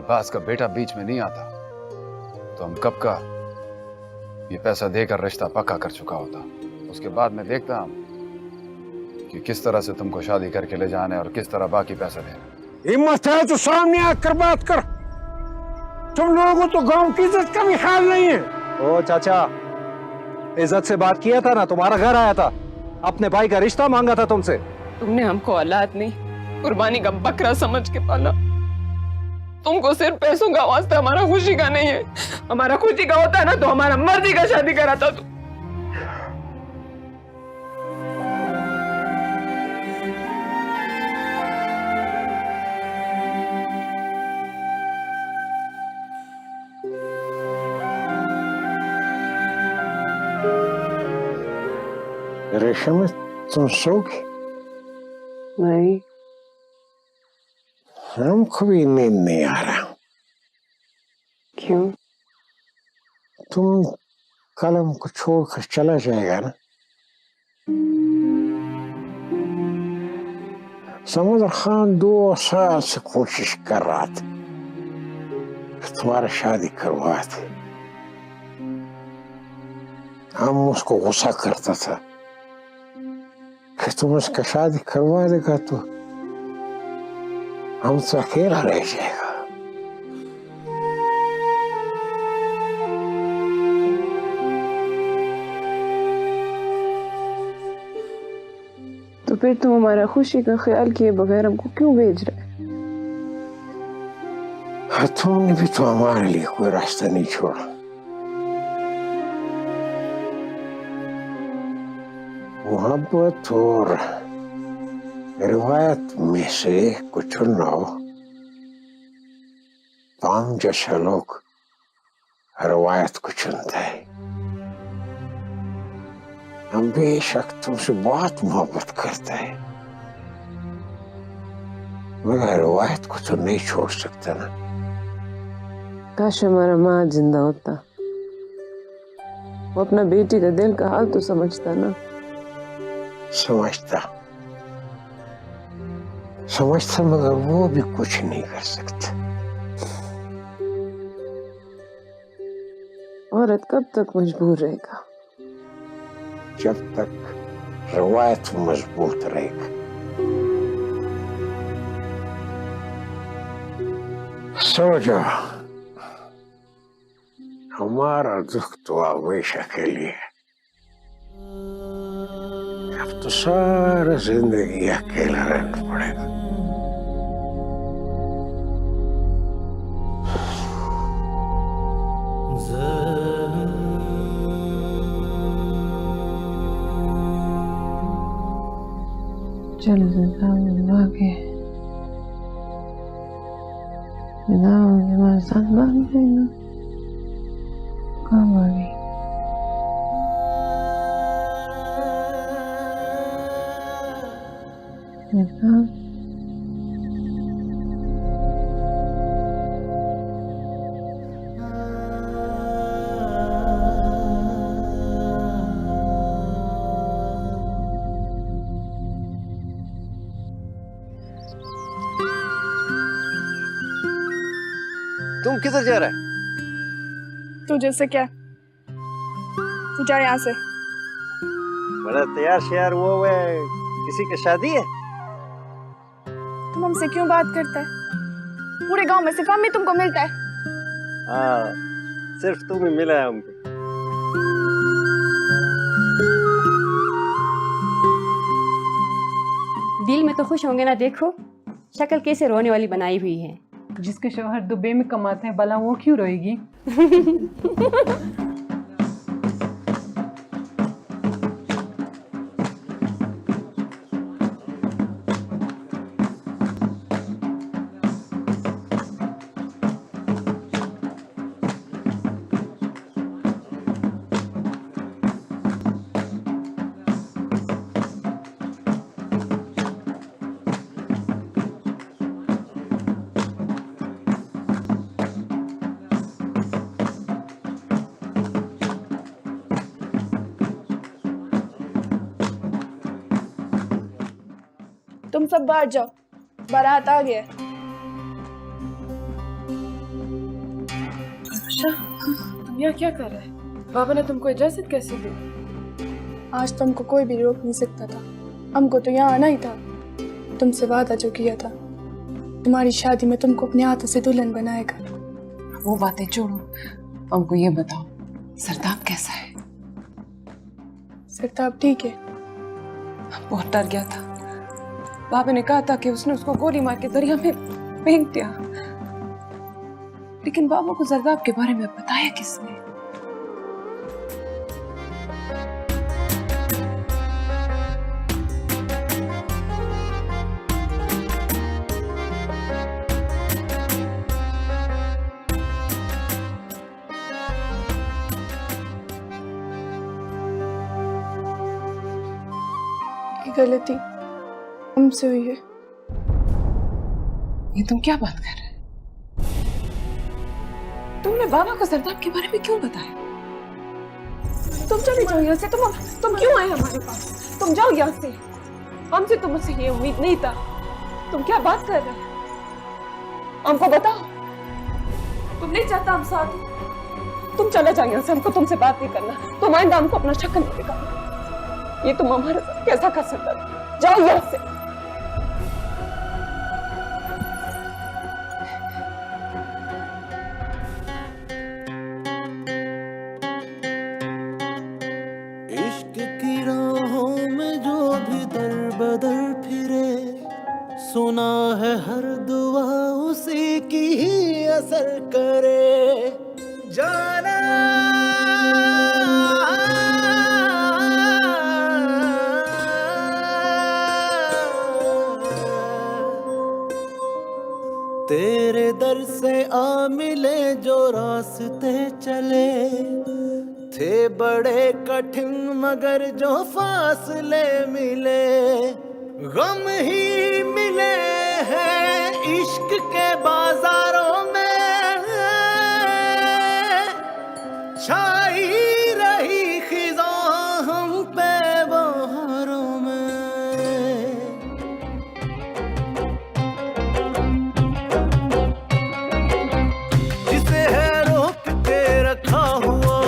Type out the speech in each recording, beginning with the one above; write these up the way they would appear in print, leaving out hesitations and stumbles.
अब्बास का बेटा बीच में नहीं आता तो हम कब का ये पैसा देकर रिश्ता पक्का कर चुका होता। उसके बाद मैं देखता कि किस तरह से तुमको शादी करके ले जाना है और किस तरह बाकी पैसा देना। हिम्मत है तो सामने आकर बात कर। तुम लोगों को तो गांव की इज्जत का भी ख्याल नहीं है। ओ चाचा, इज्जत से बात किया था ना, तुम्हारा घर आया था, अपने भाई का रिश्ता मांगा था तुमसे। तुमने हमको औलाद नहीं, कुर्बानी का बकरा समझ के पाला। तुमको सिर्फ पैसों का वास्ता हमारा खुशी का नहीं है। हमारा खुशी का होता है ना तो हमारा मर्जी का शादी कराता तू। रेशम, तुम सोगी? नहीं, हमको भी नींद नहीं आ रहा। क्यों? तुम कलम को छोड़कर चला जाएगा ना। समुद्र खान 2 साल से कोशिश कर रहा था कि तुम्हारा शादी करवा दे। हम उसको गुस्सा करता था कि तुम उसका शादी करवा देगा तो हम तो अकेला रह जाएगा। तो फिर तुम हमारा खुशी का ख्याल किए बगैर हमको क्यों भेज रहे? तुमने भी तो हमारे लिए कोई रास्ता नहीं छोड़ा। मोहब्बत और रिवायत में से कुछ चुनाव। हम जैसे लोग रिवायत को चुनते हैं। हम बेशक तुमसे बहुत मोहब्बत करते हैं, मगर रिवायत को तो नहीं छोड़ सकते ना। काश हमारा माँ जिंदा होता, वो अपना बेटी का दिल का हाल तो समझता ना। समझता मगर वो भी कुछ नहीं कर सकता। औरत कब तक मजबूर रहेगा? जब तक रिवायत मजबूत रहेगा। सो जाओ, हमारा दुख तो हमेशा के लिए। अब तो सारा जिंदगी अकेला रहना पड़ेगा। चल आगे हमारे साथ बात करेगा। काम आ गई। तुम किधर जा रहा है? तुझे से क्या? तू जा यहाँ से। बड़ा तैयार श्यार हुआ है, किसी की शादी है? तुम हमसे क्यों बात करता है? पूरे गांव में सिर्फ हम ही तुमको मिलता है। हाँ, सिर्फ तुम ही मिला है हमको। दिल में तो खुश होंगे ना, देखो शक्ल कैसे रोने वाली बनाई हुई है। जिसके शौहर दुबई में कमाते हैं, भला वो क्यों रोएगी? तुम सब बाहर जाओ, बारात आ गया। वर्षा, तुम यहाँ क्या कर रहे हैं? बाबा ने तुमको इजाजत कैसे दी? आज तो हमको कोई भी रोक नहीं सकता था। हमको तो यहाँ आना ही था। तुमसे वादा जो किया था, तुम्हारी शादी में तुमको अपने हाथों से दुल्हन बनाएगा। वो बातें छोड़ो, हमको ये बताओ, सरदाब कैसा है? सरताब ठीक है। बहुत डर गया था। बाबा ने कहा था कि उसने उसको गोली मार के दरिया में फेंक दिया, लेकिन बाबा को सरदाब के बारे में बताया किसने? गलती हमसे हुई है। ये तुम क्या बात कर रहे हो? तुमने बाबा को सरदाब के बारे में क्यों बताया? तुम चले जाओ यहाँ से। तुम क्यों आए हमारे पास? तुम जाओ यहाँ से। हमसे तो मुझसे ये उम्मीद नहीं था। तुम क्या बात कर रहे हो? हमको बताओ। तुम नहीं चाहता हम साथ हो? तुम चले जाओ यहाँ से। हमको तुमसे बात नहीं करना। तुम आइंदा हमको अपना शक्ल नहीं दिखाना। ये तुम हमारे साथ कैसा कर सकते हो? जाओ यहाँ से। इश्क की राहों में जो भी दर बदर फिरे, सुना है हर दुआ उसी की ही असर करे। जाना तेरे दर से आ मिले जो रास्ते चले, थे बड़े कठिन मगर जो फासले मिले, गम ही मिले हैं इश्क के बाजारों में, छाई रही खिज़ा हम पे बहारों में। जिसे है रोक के रखा हुआ,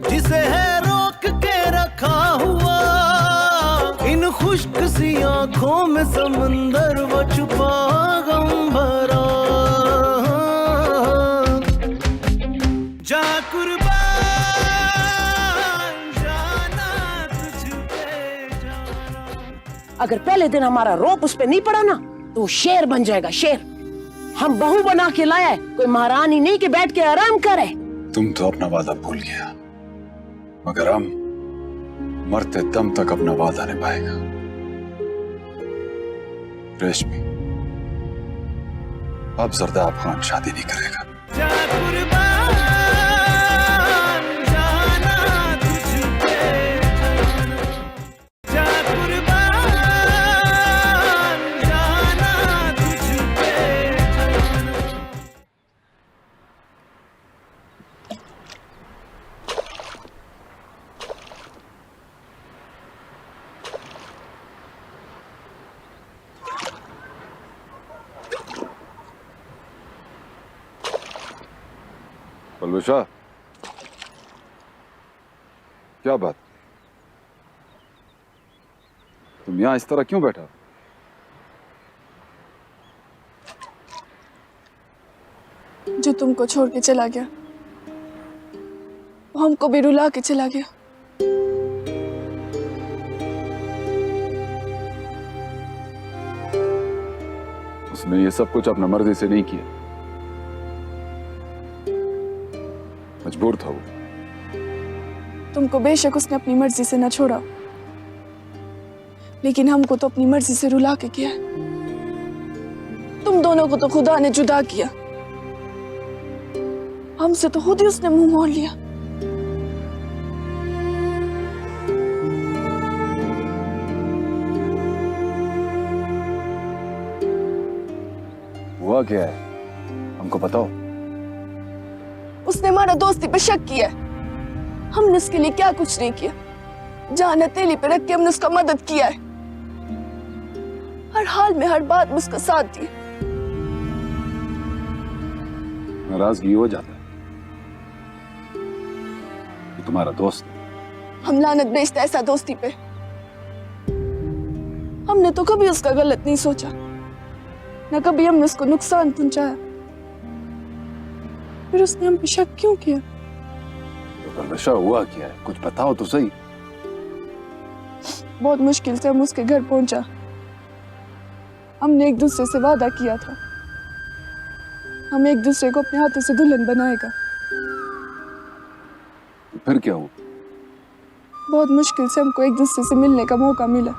जिसे है रोक के रखा हुआ, इन खुश्क सी आंखों में समंदर वो छुपा गम भरा। जा कुर्बान जाना तुझ पे जाना। अगर पहले दिन हमारा रोप उस पे नहीं पड़ा ना, तो वो शेर बन जाएगा, शेर। हम बहू बना के लाया है, कोई महारानी नहीं कि बैठ के आराम करे। तुम तो अपना वादा भूल गया, मगर हम मरते दम तक अपना वादा निभाएगा। रेशमी, अब सरदाब खान शादी नहीं करेगा। जा कुर्बान जाना तुझ पे जाना। जा कुर्बान जाना तुझ पे जाना। बलबुशा, क्या बात? तुम यहाँ इस तरह क्यों बैठा? जो तुमको छोड़ के चला गया, वो हमको भी रुला के चला गया। उसने ये सब कुछ अपना मर्जी से नहीं किया, मजबूर था वो। तुमको बेशक उसने अपनी मर्जी से न छोड़ा, लेकिन हमको तो अपनी मर्जी से रुला के किया है। तुम दोनों को तो खुदा ने जुदा किया, हमसे तो खुद ही उसने मुंह मोड़ लिया। हुआ क्या है, हमको बताओ। उसने हमारा दोस्ती पे शक किया है। हमने उसके लिए क्या कुछ नहीं किया, जान हथेली पे रख के हमने उसका मदद किया है। हर हाल में हर बात में उसका साथ दिया। नाराजगी हो जाता है। ये तुम्हारा दोस्त है। हम लानत बेचते ऐसा दोस्ती पे। हमने तो कभी उसका गलत नहीं सोचा, न कभी हमने उसको नुकसान पहुंचाया। फिर उसने हम पे शक क्यों किया? तो नशा हुआ क्या है, कुछ बताओ तो सही। बहुत मुश्किल से हम उसके घर पहुंचा। हमने एक दूसरे से वादा किया था, हम एक दूसरे को अपने हाथों से दुल्हन बनाएगा। तो फिर क्या हुआ? बहुत मुश्किल से हमको एक दूसरे से मिलने का मौका मिला।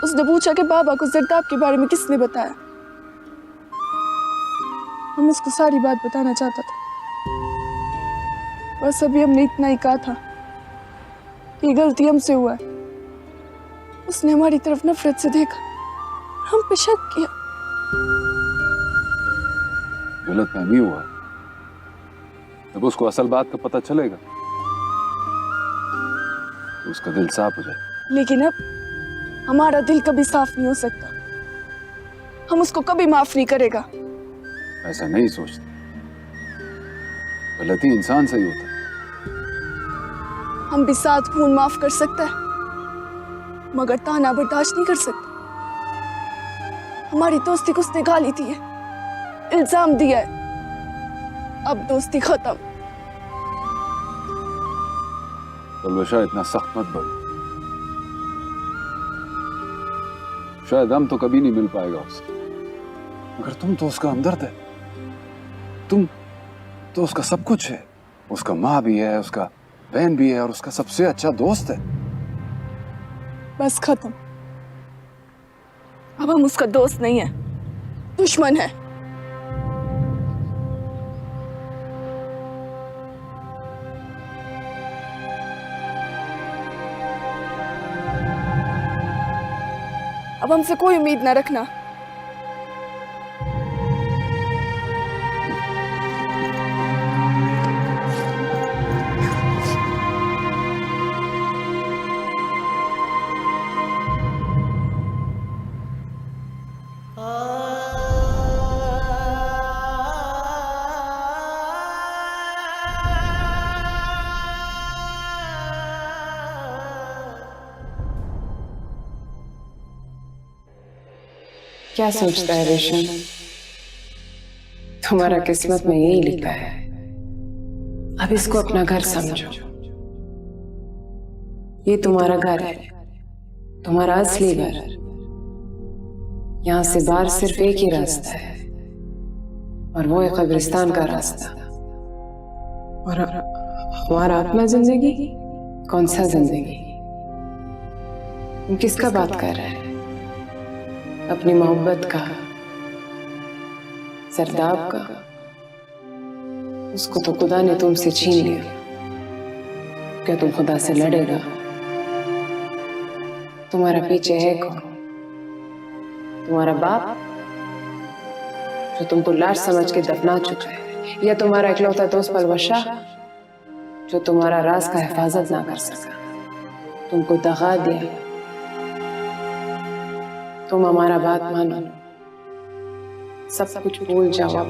उसने पूछा कि बाबा को जरदाब के बारे में किसने बताया। हम उसको सारी बात बताना चाहता था, बस अभी हमने इतना ही कहा था कि गलती हमसे हुआ है। उसने हमारी तरफ नफरत से देखा, हम पे शक किया। गलतफहमी हुआ, जब उसको असल बात का पता चलेगा तो उसका दिल साफ हो जाए। लेकिन अब हमारा दिल कभी साफ नहीं हो सकता। हम उसको कभी माफ नहीं करेगा। ऐसा नहीं सोचते, गलती इंसान से ही होता है। हम भी 7 खून माफ कर सकते हैं, मगर ताना बर्दाश्त नहीं कर सकते। हमारी दोस्ती को उसने गाली दी है, इल्जाम दिया है। अब दोस्ती खत्म। बलवशा इतना सख्त मत बन, शायद हम तो कभी नहीं मिल पाएगा उससे, मगर तुम तो उसका हमदर्द है। तुम तो उसका सब कुछ है। उसका माँ भी है, उसका बहन भी है, और उसका सबसे अच्छा दोस्त है। बस खत्म। अब हम उसका दोस्त नहीं है, दुश्मन है। अब हमसे कोई उम्मीद न रखना। क्या सोचता है रेशम? तुम्हारा किस्मत में यही लिखा है। अब इसको अपना घर समझो। ये तुम्हारा घर है, तुम्हारा असली घर। यहां से बाहर सिर्फ एक ही रास्ता है, और वो है कब्रिस्तान का रास्ता। और हमारा अपना जिंदगी? कौन सा जिंदगी? तुम किसका बात कर रहे हैं? अपनी मोहब्बत का, सरदाब का? उसको तो खुदा ने तुमसे छीन लिया। क्या तुम खुदा से लड़ेगा? तुम्हारा पीछे है कौन? तुम्हारा बाप, जो तुमको लाश समझ के दफना चुका है, या तुम्हारा इकलौता दोस्त बलवशा, जो तुम्हारा राज का हिफाजत ना कर सका, तुमको दगा दिया? तुम हमारा बात मानो, सब कुछ भूल जाओ।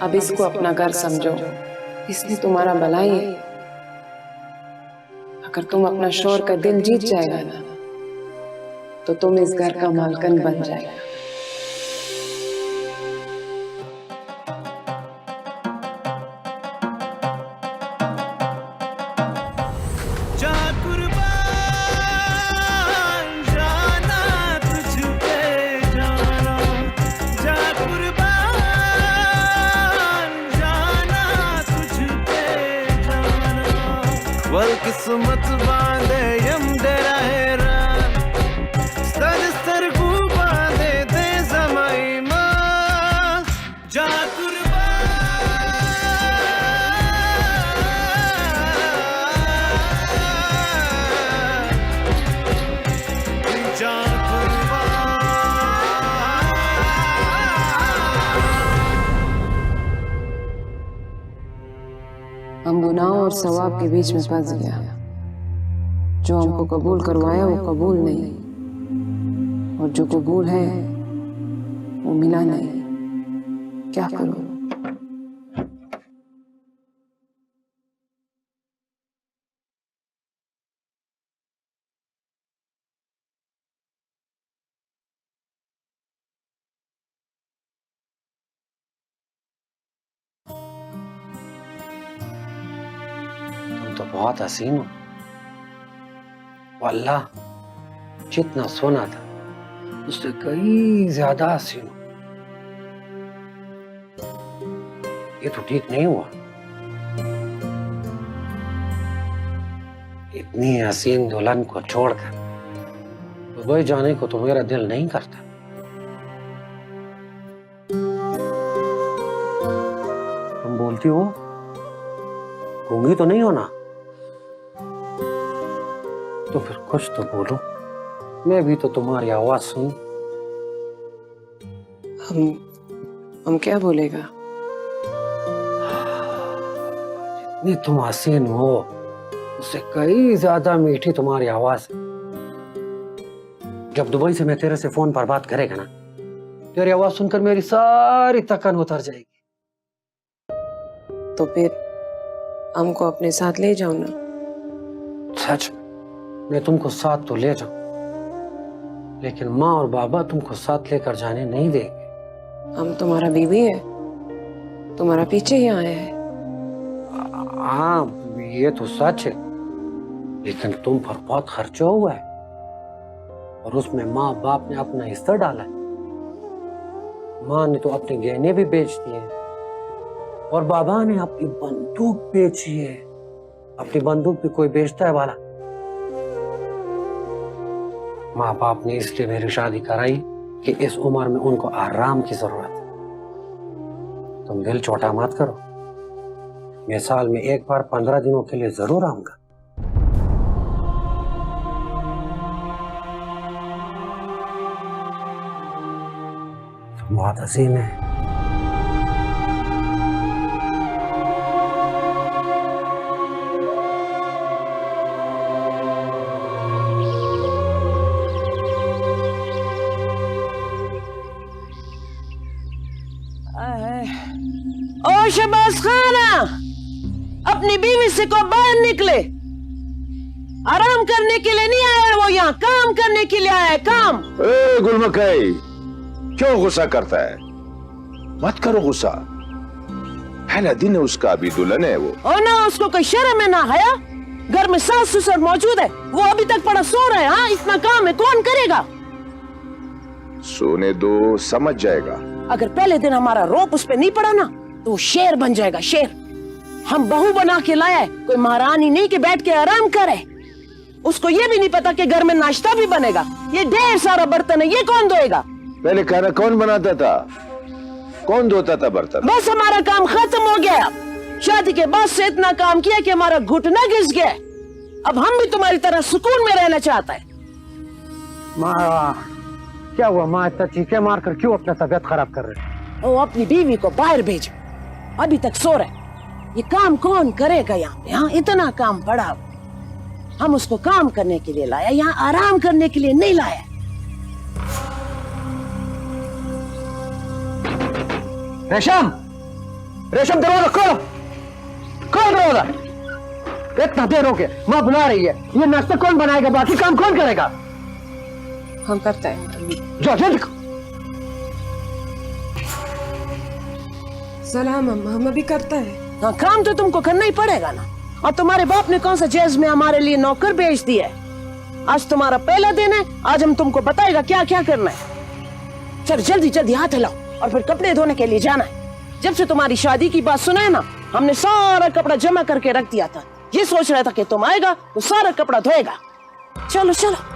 अब इसको अपना घर समझो। इसने तुम्हारा भलाई है। अगर तुम अपना शोर का दिल जीत जाएगा ना, तो तुम इस घर का मालकन बन जाएगा। किस्मत बांधे यम डेरा हैरान, स्तर स्तर को बांधे दे जमाई मां, जा कुर्बान, जा हम गुनाहों और सवाब के बीच में फंस गया। जो हमको कबूल करवाया वो कबूल नहीं, और जो कबूल है वो मिला नहीं। क्या करूं? तुम तो बहुत हसीन हो वल्लाह, जितना सोना था उससे कई ज्यादा हसीन हो। ये तो ठीक नहीं हुआ। इतनी हसीन दुल्हन को छोड़कर दुबई जाने को तो मेरा दिल नहीं करता। तुम बोलती हो गूंगी तो नहीं हो ना? तो फिर कुछ तो बोलो, मैं भी तो तुम्हारी आवाज सुन। हम क्या बोलेगा? जितनी तुम हसीन हो उससे कई ज्यादा मीठी तुम्हारी आवाज है। जब दुबई से मैं तेरे से फोन पर बात करेगा ना, तेरी आवाज सुनकर मेरी सारी थकान उतर जाएगी। तो फिर हमको अपने साथ ले जाओ ना। सच मैं तुमको साथ तो ले जाऊं, लेकिन माँ और बाबा तुमको साथ लेकर जाने नहीं देंगे। हम तुम्हारा बीवी है, तुम्हारा पीछे ही आए हैं। हाँ ये तो सच है, लेकिन तुम पर बहुत खर्चा हुआ है और उसमें माँ बाप ने अपना हिस्सा डाला है। माँ ने तो अपने गहने भी बेच दिए और बाबा ने अपनी बंदूक बेची है। अपनी बंदूक भी कोई बेचता है वाला? माँ बाप ने इसलिए मेरी शादी कराई कि इस उम्र में उनको आराम की जरूरत है। तुम दिल छोटा मत करो, मैं साल में एक बार 15 दिनों के लिए जरूर आऊंगा। तुम बहुत हसीन है। ओ शहबाज खाना, अपनी बीवी से को बाहर निकले। आराम करने के लिए नहीं आया वो, यहाँ काम करने के लिए आया है। काम। ए गुलमकई, क्यों गुस्सा करता है? मत करो गुस्सा, पहला दिन है उसका, अभी दुल्हन है वो। और ना उसको कोई शर्म है ना हया? घर में सास ससुर मौजूद है, वो अभी तक पड़ा सो रहा है। हाँ इतना काम है कौन करेगा? सोने दो, समझ जाएगा। अगर पहले दिन हमारा रोप उस पे नहीं पड़ा ना तो वो शेर बन जाएगा, शेर। हम बहू बना के लाया है, कोई महारानी नहीं कि बैठ के आराम करे। उसको ये भी नहीं पता कि घर में नाश्ता भी बनेगा। ये ढेर सारा बर्तन है, ये कौन धोएगा? पहले खाना कौन बनाता था? कौन धोता था बर्तन? बस हमारा काम खत्म हो गया। शादी के बाद से इतना काम किया कि हमारा घुटना घिस गया। अब हम भी तुम्हारी तरह सुकून में रहना चाहता है। माँ क्या हुआ? माँ इतना चीखे मार कर क्यों अपना तबीयत खराब कर रहे हैं? वो अपनी बीवी को बाहर भेजो, अभी तक सो रहे। ये काम कौन करेगा यहाँ पे? हाँ इतना काम पड़ा। हम उसको काम करने के लिए लाया, यहाँ आराम करने के लिए नहीं लाया। रेशम, रेशम दरवाजा खोलो, खोलो दरवाजा। इतना देर हो गया, माँ बुला रही है। ये नाश्ता कौन बनाएगा? बाकी काम कौन करेगा? हम करते हैं। जाओ जल्दी। सलाम अम्मा, हम अभी करता है। हाँ काम तो तुमको करना ही पड़ेगा ना। और तुम्हारे बाप ने कौन सा जैज में हमारे लिए नौकर भेज दिया है। आज तुम्हारा पहला दिन है, आज हम तुमको बताएगा क्या क्या करना है। चल जल्दी जल्दी हाथ हिलाओ और फिर कपड़े धोने के लिए जाना है। जब से तुम्हारी शादी की बात सुना है ना, हमने सारा कपड़ा जमा करके रख दिया था। ये सोच रहा था कि तुम आएगा तो सारा कपड़ा धोएगा। चलो चलो।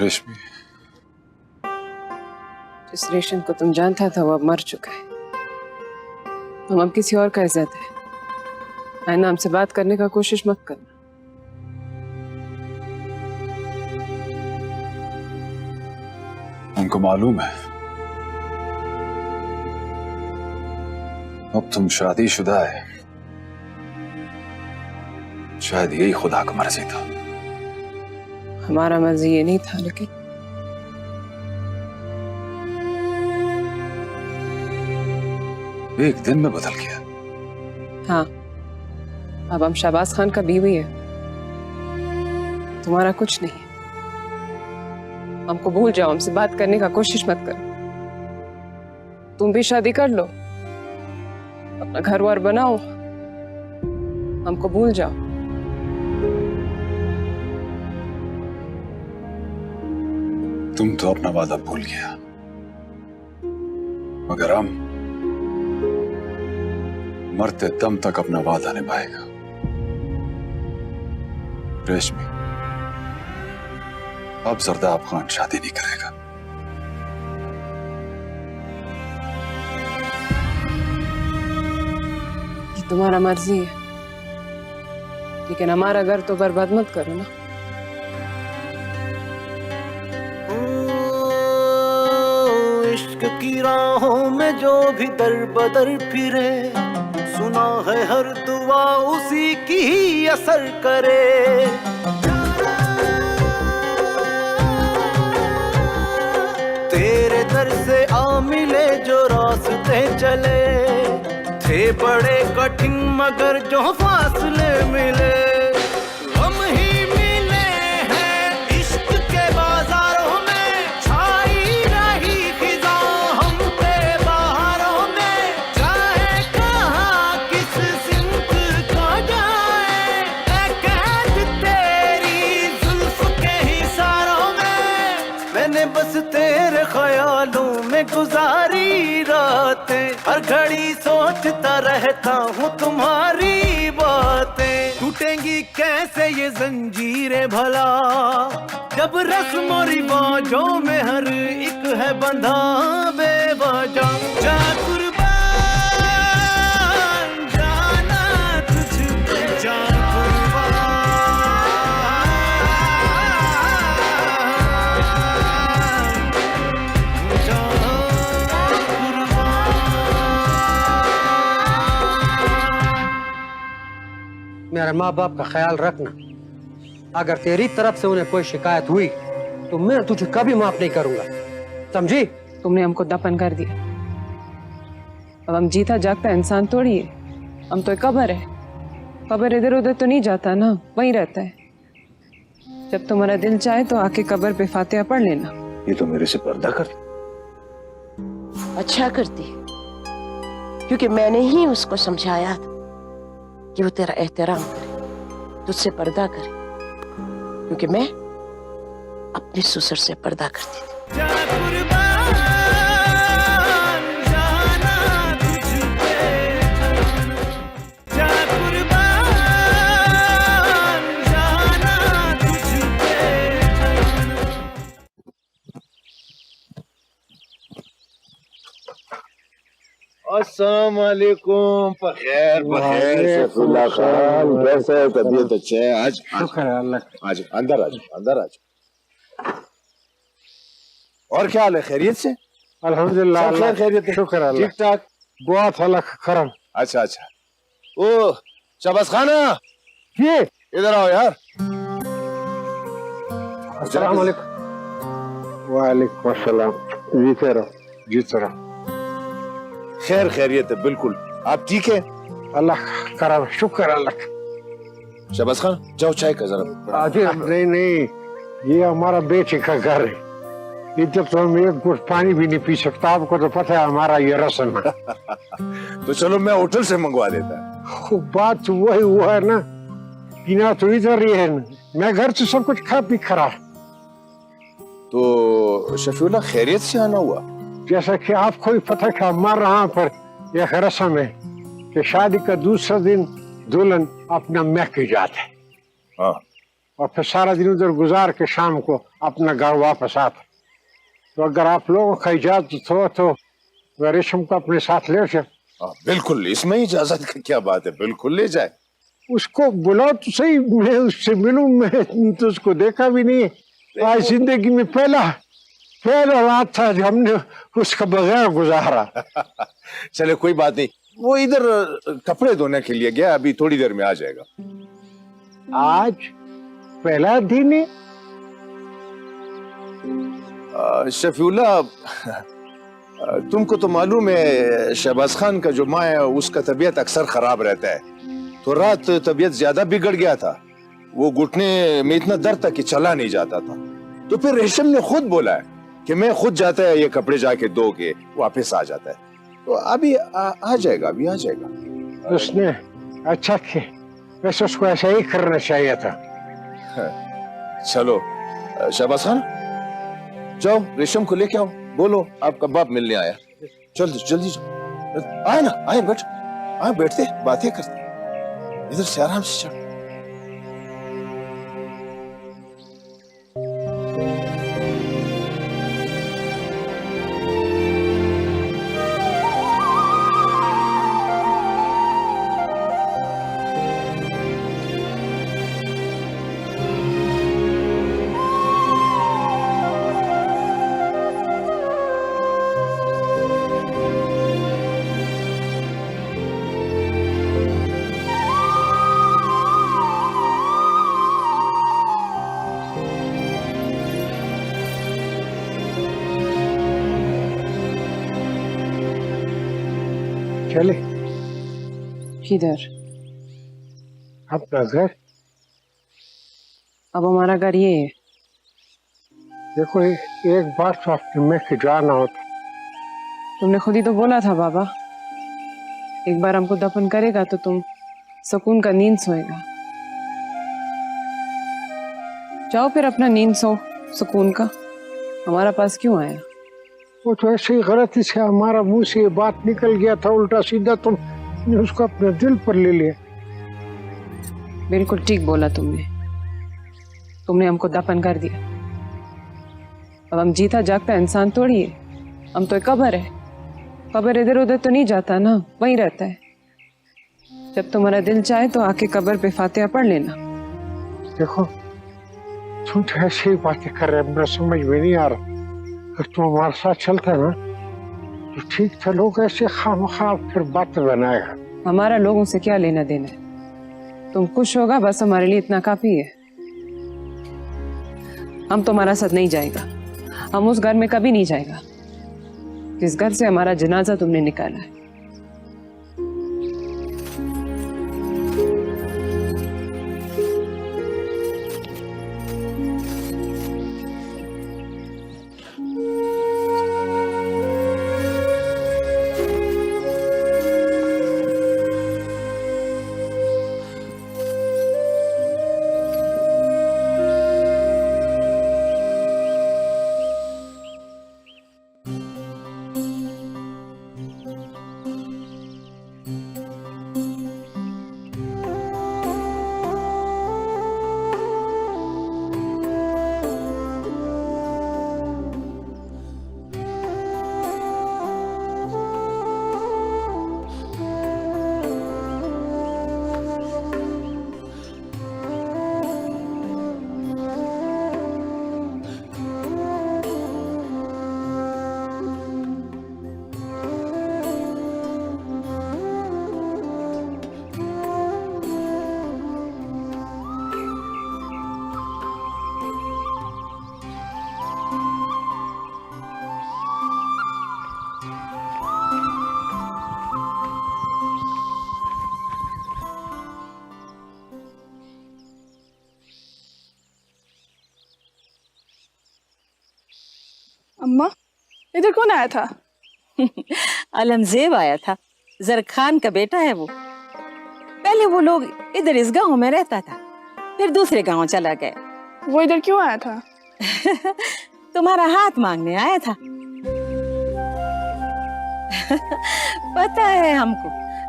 रेशमी, जिस रेशम को तुम जानता था वो अब मर चुका है। हम अब किसी और का इज्जत है। आइंदा हमसे बात करने का कोशिश मत करना। उनको मालूम है अब तुम शादीशुदा है। शायद यही खुदा का मर्जी था। हमारा मर्जी ये नहीं था, लेकिन एक दिन में बदल गया। हाँ, अब हम शहबाज खान का बीवी है, तुम्हारा कुछ नहीं। हमको भूल जाओ, हमसे बात करने का कोशिश मत करो। तुम भी शादी कर लो, अपना घर वार बनाओ, हमको भूल जाओ। तुम तो अपना वादा भूल गया, मगर हम मरते दम तक अपना वादा निभाएगा। रेशमी, अब जरदाब खान शादी नहीं करेगा। ये तुम्हारा मर्जी है, लेकिन हमारा घर तो बर्बाद मत करो ना। इश्क की राहों में जो भी दर बदर फिरे, सुना है हर दुआ उसी की ही असर करे। तेरे दर से आ मिले जो रास्ते चले, थे बड़े कठिन मगर जो फासले मिले। हम ही मिले हैं इश्क के बाजारों में, छाई रही खिजा हम पे बहारों में। चाहे कहाँ किस सिमत को जाए, ऐ कैद तेरी जुल्फ के हिसारों में। मैंने बस तेरे ख्यालों में गुजारी रातें, हर घड़ी सोचता रहता हूँ तुम्हारी बातें। टूटेंगी कैसे ये जंजीरें भला, जब रस्म और रिवाजों में हर एक है बंधा बेवजह। जा कुर्बान जाना तुझ पे, जा मेरे माँ बाप का ख्याल रखना। अगर तेरी तरफ से उन्हें कोई शिकायत हुई तो मैं तुझे कभी माफ नहीं करूंगा, समझी? तुमने हमको दफन कर दिया, अब हम जीता जागता इंसान थोड़ी है। हम तो एक कब्र है, कब्र इधर उधर तो नहीं जाता ना, वहीं रहता है। जब तुम्हारा दिल चाहे तो आके कब्र पे फातिहा पढ़ लेना। ये तो मेरे से पर्दा कर। अच्छा करती, क्योंकि मैंने ही उसको समझाया था कि वो तेरा एहतराम करे, तुझसे पर्दा करे, क्योंकि मैं अपने ससुर से पर्दा करती थी। जा कुर्बान जाना तुझ पे, जा कुर्बान जाना तुझ पे। अस्सलाम वालेकुम। बखैर बखैर सैफुल्लाह खान, कैसे है? तबीयत अच्छी है? आज शुक्र है अल्लाह का। आज अंदर आज अंदर आज। और क्या हाल है? खैरियत से? अल्हम्दुलिल्लाह, सब खैर खैरियत है? शुक्र है अल्लाह। ठीक ठाक। दुआ था करम। अच्छा अच्छा। ओ शहबाज खाना, ये इधर आओ यार। अस्सलाम वालेकुम। वालेकुम अस्सलाम। जीते रहो जीते रहो। खैर खैरियत है बिल्कुल। आप ठीक है? अल्लाह करम, शुक्र अल्लाह का। शहबाज खान जाओ चाय का जरा। अजी नहीं नहीं, ये हमारा बेटे का घर है, इधर तो हम एक घुट पानी भी नहीं पी सकता। आपको तो पता है हमारा ये रस्म है। तो चलो मैं होटल से मंगवा देता। बात तो वही हुआ है ना, पीना तो इधर ही है ना, मैं घर से सब कुछ खा पी खरा। तो शफीउल्लाह खैरियत से आना हुआ? जैसा कि आपको भी पता है हमारे यहाँ पर यह रस्म है कि शादी का दूसरा दिन दुल्हन अपना महक जाता है। हाँ और फिर सारा दिन उधर गुजार के शाम को अपना घर वापस आता। तो अगर आप लोगों का इजाजत हो तो मैं रेशम को अपने साथ ले जाऊं। बिल्कुल, इसमें इजाजत की क्या बात है, बिल्कुल ले जाए। उसको बुलाओ तो सही, मैं उससे मिलूं। मैं तो उसको देखा भी नहीं है। आज जिंदगी में पहला रात था जब हमने उसका बगैर गुजारा। चले कोई बात नहीं, वो इधर कपड़े धोने के लिए गया, अभी थोड़ी देर में आ जाएगा। आज पहला दिन है। शफीउल्लाह, तुमको तो मालूम है शहबाज खान का जो माँ है उसका तबीयत अक्सर खराब रहता है, तो रात तबीयत ज्यादा बिगड़ गया था। वो घुटने में इतना दर्द था कि चला नहीं जाता था। तो फिर रेशम ने खुद बोला है कि मैं खुद जाता है ये कपड़े जाके धो के वापस आ जाता है। तो अभी आ जाएगा, अभी आ जाएगा। उसने अच्छा किया, वैसे उसको ऐसा ही करना चाहिए था। चलो शहबाज खान, जाओ रेशम को लेके आओ, बोलो आपका बाप मिलने आया। जल्दी जल्दी आए ना, आए बैठ, आए बैठते बातें करते, इधर से आराम से चल। चले किधर? अपना घर। अब हमारा घर ये है। देखो एक बार तो आपने मैं कि जाना होता। तुमने खुद ही तो बोला था बाबा, एक बार हमको दफन करेगा तो तुम सुकून का नींद सोएगा। जाओ फिर अपना नींद सो सुकून का, हमारा पास क्यों आया? वो तो ऐसे ही गलती से हमारा मुंह से ये बात निकल गया था उल्टा सीधा, तुमने उसको अपने दिल पर ले लिया। बिल्कुल ठीक बोला तुमने, तुमने हमको दफन कर दिया। अब हम जीता जागता इंसान थोड़ी है, हम तो एक कब्र है। कब्र इधर उधर तो नहीं जाता ना, वहीं रहता है। जब तुम्हारा दिल चाहे तो आके कब्र पे फातिहा पढ़ लेना। देखो तुम तो ऐसी ही बातें कर रहे, मेरा समझ में नहीं आ रहा। अगर तुम हमारे साथ चलता ना तो ठीक था, लोग ऐसे खामखा फिर बातें बनाएगा। हमारा लोगों से क्या लेना देना है? तुम खुश होगा बस हमारे लिए इतना काफी है। हम तुम्हारा साथ नहीं जाएगा, हम उस घर में कभी नहीं जाएगा जिस घर से हमारा जनाजा तुमने निकाला है। अम्मा इधर कौन आया था? अलमजेब आया था, जरखान का बेटा है वो। पहले वो लोग इधर इस गांव में रहता था, फिर दूसरे गांव चला गया। वो इधर क्यों आया था? तुम्हारा हाथ मांगने आया था। पता है हमको,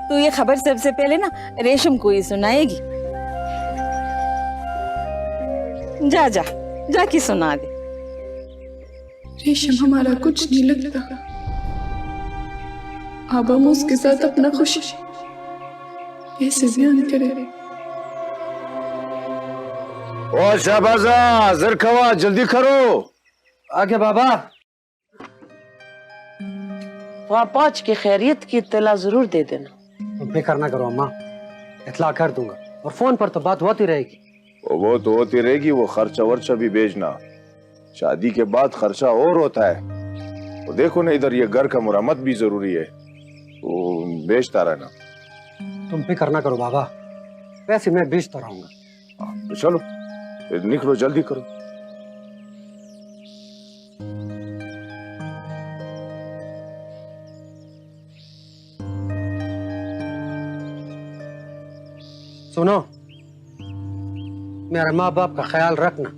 तू ये खबर सबसे पहले ना रेशम को ही सुनाएगी। जा जा जाके सुना दे। रेशम हमारा कुछ नहीं लगता, अब हम उसके साथ अपना खुशी कैसे बयान करें। ओ शहबाजा जरखवा जल्दी करो। आगे बाबा। वहाँ पहुंच के खैरियत की इत्तला जरूर दे देना। तुम फिक्र ना करो अम्मा, इतला कर दूंगा और फोन पर तो बात होती रहेगी। वो तो होती रहेगी, वो खर्चा वर्चा भी भेजना। शादी के बाद खर्चा और होता है। तो देखो ना इधर ये घर का मुरम्मत भी जरूरी है, तो बेचता रहना। तुम फिक्र ना करो बाबा, वैसे मैं बेचता रहूंगा। तो चलो फिर निकलो, जल्दी करो। सुनो, मेरे माँ बाप का ख्याल रखना।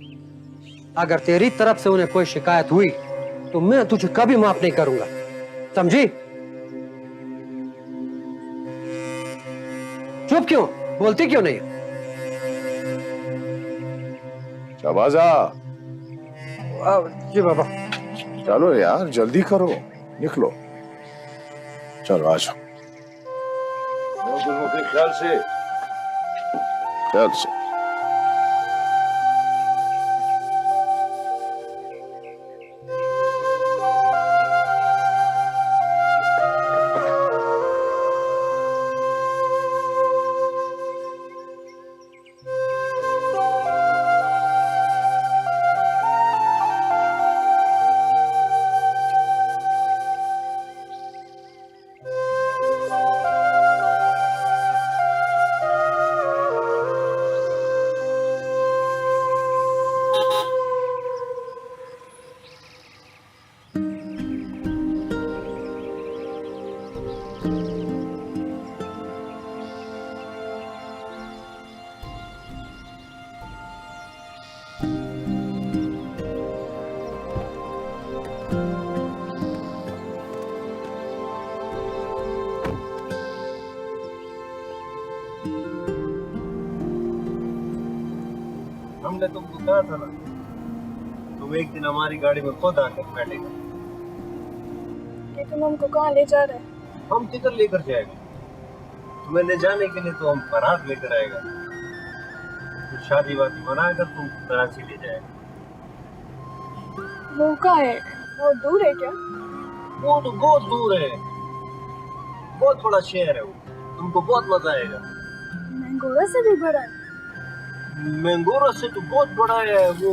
अगर तेरी तरफ से उन्हें कोई शिकायत हुई तो मैं तुझे कभी माफ नहीं करूंगा, समझी? चुप क्यों, बोलती क्यों नहीं? शहबाजा। जी बाबा। चलो यार जल्दी करो, निकलो। चलो आ जाओ। ख्याल से, ख्याल से। हमने तुमको कहा था ना, तुम एक दिन हमारी गाड़ी में खुद आकर बैठेगा। कि तुम हमको कहाँ ले जा रहे हैं? हम किधर लेकर जाएगा? तुम्हें ले जाने के लिए तो हम बारात लेकर आएगा, तो शादी वादी बनाकर तुम कराची ले जाएगा। वो कहाँ है? वो दूर है क्या? वो तो बहुत दूर है, बहुत बड़ा शहर है वो, तुमको बहुत मजा आएगा। मैंगोरा से भी बड़ा है? मैंगोरा से तो बहुत बड़ा है वो,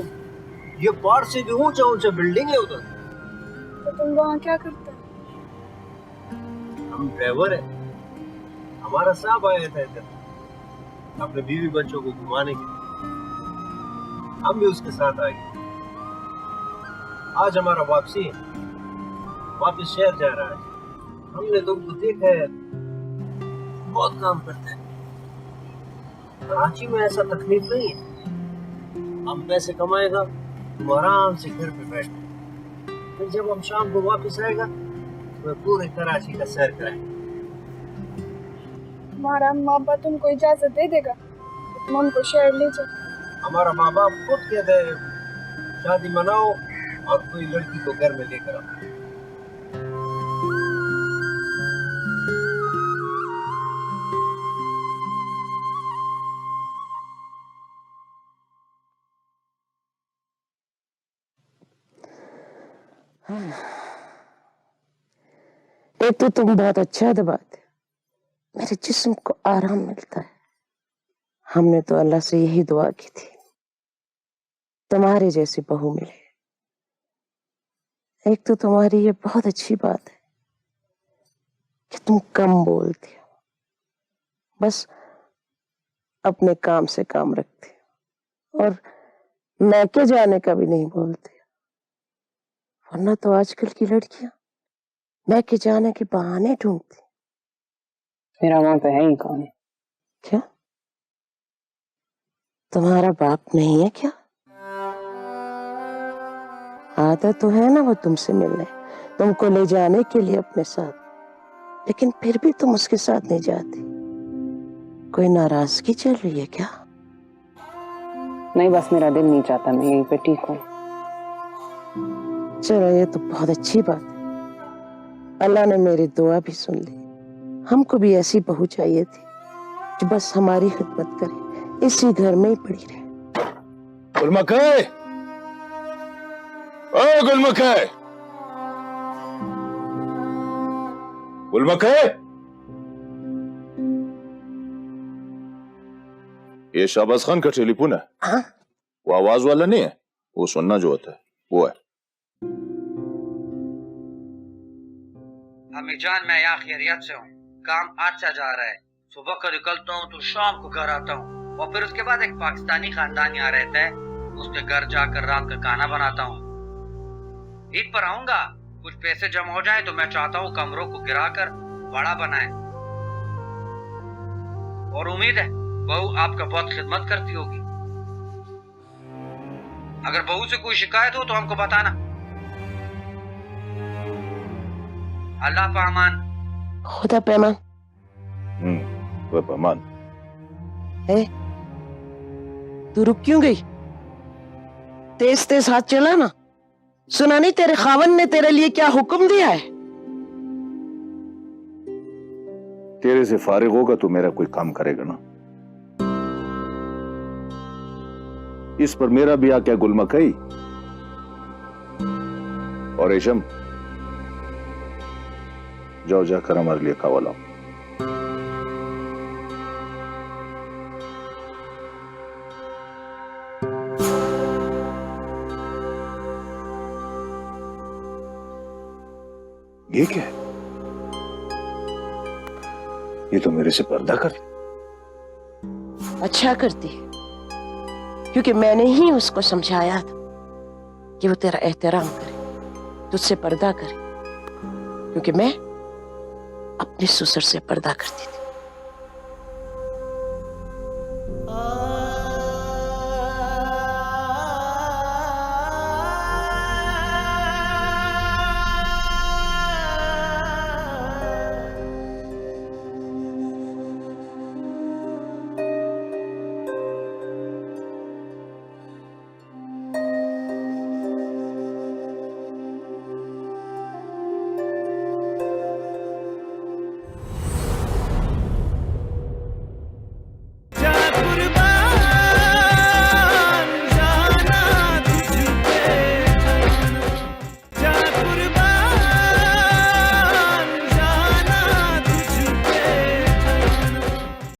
ये पहाड़ से भी ऊंचा ऊंचा बिल्डिंग है उधर। तो तुम वहाँ क्या करते? हम ड्राइवर है, हमारा साहब आया था इधर अपने बीवी बच्चों को घुमाने के लिए, हम भी उसके साथ आ गए। आज हमारा वापसी है, वापस शहर जा रहा है। हमने तुमको देखा है, बहुत काम करते हैं। कराची में ऐसा तकलीफ नहीं है, हम पैसे कमाएगा, तुम आराम से घर पे बैठ, फिर जब हम शाम को वापस आएगा तो पूरे कराची का सैर कराएंगे। हमारा माँ बाप तुमको इजाजत दे देगा तो तुम हमको शहर ले जाओ? हमारा माँ बाप खुद कहते हैं शादी मनाओ और कोई लड़की को घर में लेकर आओ। एक तो तुम बहुत अच्छा दबाते, मेरे जिस्म को आराम मिलता है। हमने तो अल्लाह से यही दुआ की थी तुम्हारे जैसी बहू मिले। एक तो तुम्हारी ये बहुत अच्छी बात है कि तुम कम बोलती हो, बस अपने काम से काम रखती हो और मैके जाने का भी नहीं बोलती। वरना तो आजकल की लड़कियां मैके जाने के बहाने ढूंढती। मेरा माँ तो है ही कौन है? क्या तुम्हारा बाप नहीं है क्या? आता तो है ना वो तुमसे मिलने, तुमको ले जाने के लिए अपने साथ, लेकिन फिर भी तुम उसके साथ नहीं जाती। कोई नाराजगी चल रही है क्या? नहीं, बस मेरा दिल नहीं चाहता, मैं यहीं पे ठीक हूँ। चलो ये तो बहुत अच्छी बात है, अल्लाह ने मेरी दुआ भी सुन ली। हमको भी ऐसी बहू चाहिए थी जो बस हमारी खिदमत करे, इसी घर में ही पड़ी रहे। गुलमखे, ओ गुलमखे, गुलमखे, ये शाहबाज खान का टेलीफोन है। हाँ? वो आवाज वाला नहीं है, वो सुनना जो होता है वो है। अम्मीजान, मैं यहाँ खैरियत से हूँ। काम अच्छा जा रहा है। सुबह को निकलता हूँ तो शाम को घर आता हूँ, और फिर उसके बाद एक पाकिस्तानी खानदान यहाँ रहता है, उसके घर जाकर रात का खाना बनाता हूँ। ईद पर आऊंगा, कुछ पैसे जमा हो जाए तो मैं चाहता हूँ कमरों को गिराकर बड़ा बनाए, और उम्मीद है बहू आपका बहुत खिदमत करती होगी। अगर बहू से कोई शिकायत हो तो हमको बताना। अल्लाह पामान। खुदा पैमान। वो पैमान है। तू रुक क्यों गई? तेज तेज हाथ चला ना। सुना नहीं तेरे खावन ने तेरे लिए क्या हुक्म दिया है? तेरे से फारिग होगा तो मेरा कोई काम करेगा ना। इस पर मेरा भी आ क्या गुलमकई और रेशम, जाओ जाकर हमारे लिए खावा लाओ। ये क्या है? ये तो मेरे से पर्दा करती। अच्छा करती है, क्योंकि मैंने ही उसको समझाया था कि वो तेरा एहतराम करे, तुझसे पर्दा करे, क्योंकि मैं अपने ससुर से पर्दा करती थी।